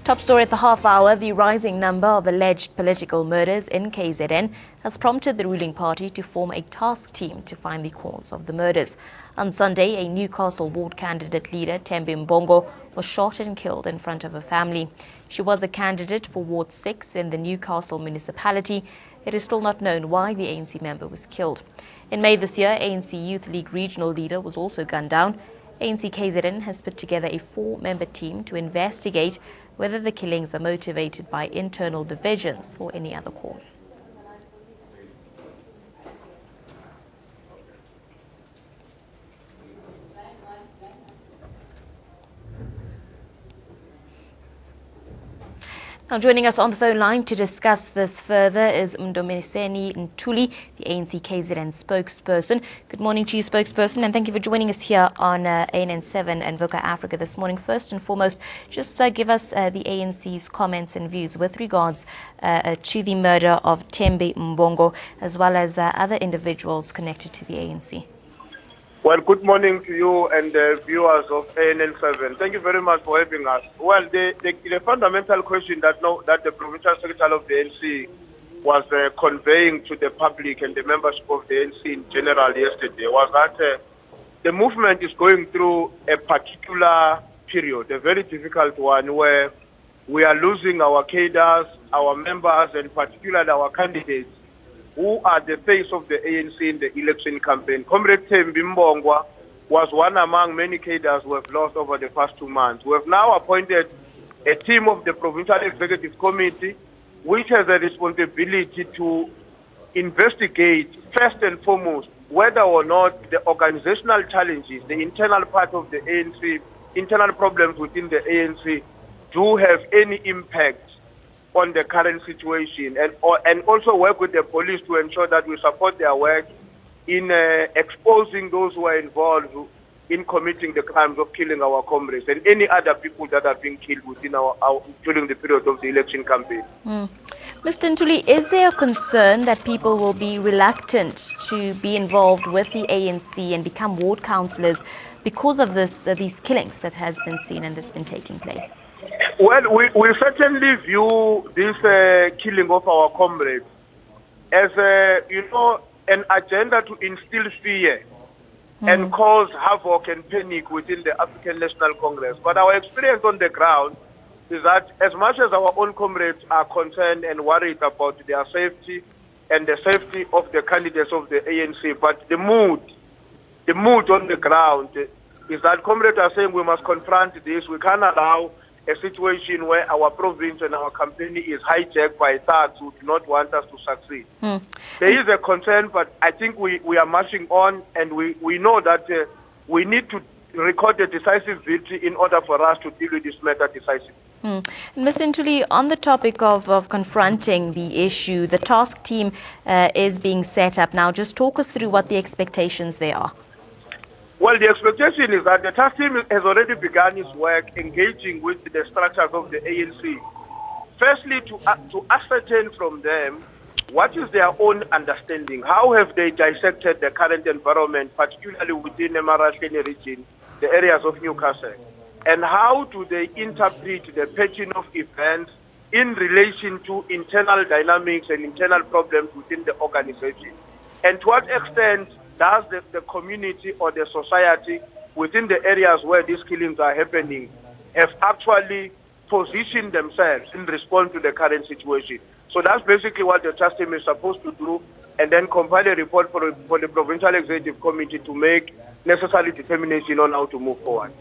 Top story at the half hour, the rising number of alleged political murders in KZN has prompted the ruling party to form a task team to find the cause of the murders. On Sunday, a Newcastle ward candidate leader, Thembi Mbongo, was shot and killed in front of her family. She was a candidate for Ward 6 in the Newcastle municipality. It is still not known why the ANC member was killed. In May this year, ANC Youth League regional leader was also gunned down. ANC KZN has put together a 4-member team to investigate whether the killings are motivated by internal divisions or any other cause. Now joining us on the phone line to discuss this further is Mndomiseni Ntuli, the ANC KZN spokesperson. Good morning to you, spokesperson, and thank you for joining us here on ANN7 and Voca Africa this morning. First and foremost, just give us the ANC's comments and views with regards to the murder of Thembi Mbongo, as well as other individuals connected to the ANC. Well, good morning to you and the viewers of ANN7. Thank you very much for having us. Well, the fundamental question that the Provincial Secretary of the ANC was conveying to the public and the membership of the ANC in general yesterday was that the movement is going through a particular period, a very difficult one, where we are losing our cadres, our members, and particularly our candidates, who are the face of the ANC in the election campaign. Comrade Thembi Mbongo was one among many cadres who have lost over the past 2 months. We have now appointed a team of the Provincial Executive Committee, which has a responsibility to investigate, first and foremost, whether or not the organizational challenges, the internal part of the ANC, internal problems within the ANC, do have any impact on the current situation, and also work with the police to ensure that we support their work in exposing those who are involved in committing the crimes of killing our comrades and any other people that are being killed within during the period of the election campaign. Mr. Ntuli, is there a concern that people will be reluctant to be involved with the ANC and become ward councillors because of these killings that has been seen and that's been taking place? Well, we certainly view this killing of our comrades as an agenda to instill fear and cause havoc and panic within the African National Congress. But our experience on the ground is that as much as our own comrades are concerned and worried about their safety and the safety of the candidates of the ANC, but the mood on the ground is that comrades are saying we must confront this. We can't allow a situation where our province and our campaign is hijacked by thugs who do not want us to succeed. There is a concern, but I think we are marching on, and we know that we need to record a decisive victory in order for us to deal with this matter decisively. Mr. Ntuli, on the topic of confronting the issue, the task team is being set up now. Just talk us through what the expectations there are. Well, the expectation is that the task team has already begun its work engaging with the structures of the ANC. Firstly, to ascertain from them what is their own understanding. How have they dissected the current environment, particularly within the Marasheni region, the areas of Newcastle? And how do they interpret the patching of events in relation to internal dynamics and internal problems within the organization? And to what extent does the community or the society within the areas where these killings are happening have actually positioned themselves in response to the current situation? So that's basically what the task team is supposed to do, and then compile a report for the Provincial Executive Committee to make necessary determination on how to move forward.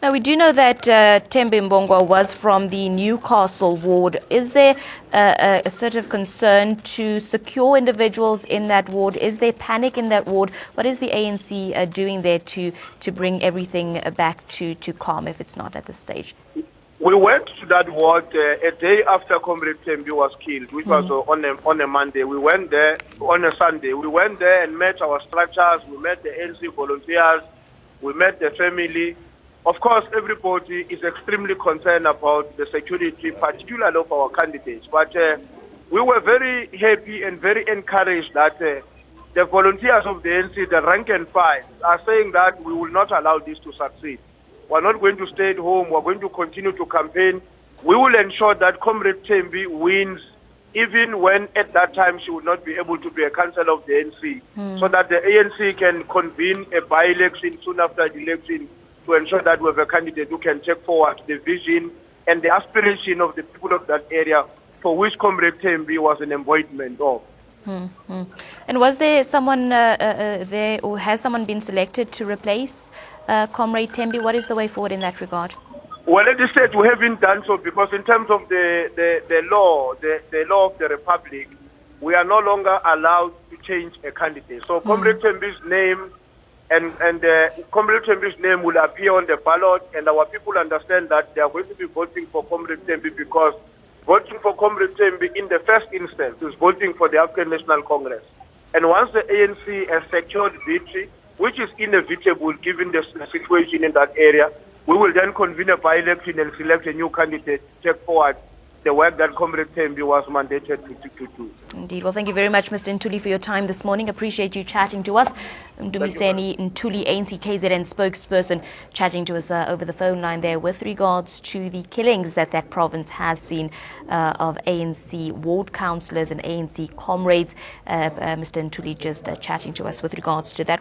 Now, we do know that Thembi Mbongo was from the Newcastle ward. Is there a sort of concern to secure individuals in that ward? Is there panic in that ward? What is the ANC doing there to bring everything back to calm if it's not at this stage? We went to that ward a day after Comrade Thembi was killed, which was on a Monday. We went there on a Sunday. We went there and met our structures. We met the ANC volunteers. We met the family. Of course, everybody is extremely concerned about the security, particularly of our candidates. But we were very happy and very encouraged that the volunteers of the ANC, the rank and file, are saying that we will not allow this to succeed. We're not going to stay at home. We're going to continue to campaign we will ensure that Comrade Tembi wins, even when at that time she would not be able to be a councillor of the ANC, so that the ANC can convene a by-election soon after the election to ensure that we have a candidate who can take forward the vision and the aspiration of the people of that area for which Comrade Tembi was an embodiment of. And was there someone there, or has someone been selected to replace Comrade Tembi? What is the way forward in that regard? Well, at this stage, we haven't done so because in terms of the law, the law of the Republic, we are no longer allowed to change a candidate. So Comrade Tembi's name and Comrade Tembi's name will appear on the ballot, and our people understand that they are going to be voting for Comrade Tembi because voting for Comrade Tembi in the first instance is voting for the African National Congress. And once the ANC has secured victory, which is inevitable given the situation in that area, we will then convene a by-election and select a new candidate to take forward the work that Comrade Tembi was mandated to do. Indeed. Well, thank you very much, Mr. Ntuli, for your time this morning. Appreciate you chatting to us. Ndumiseni Ntuli, ANC KZN spokesperson, chatting to us over the phone line there with regards to the killings that province has seen of ANC ward councillors and ANC comrades. Mr. Ntuli just chatting to us with regards to that.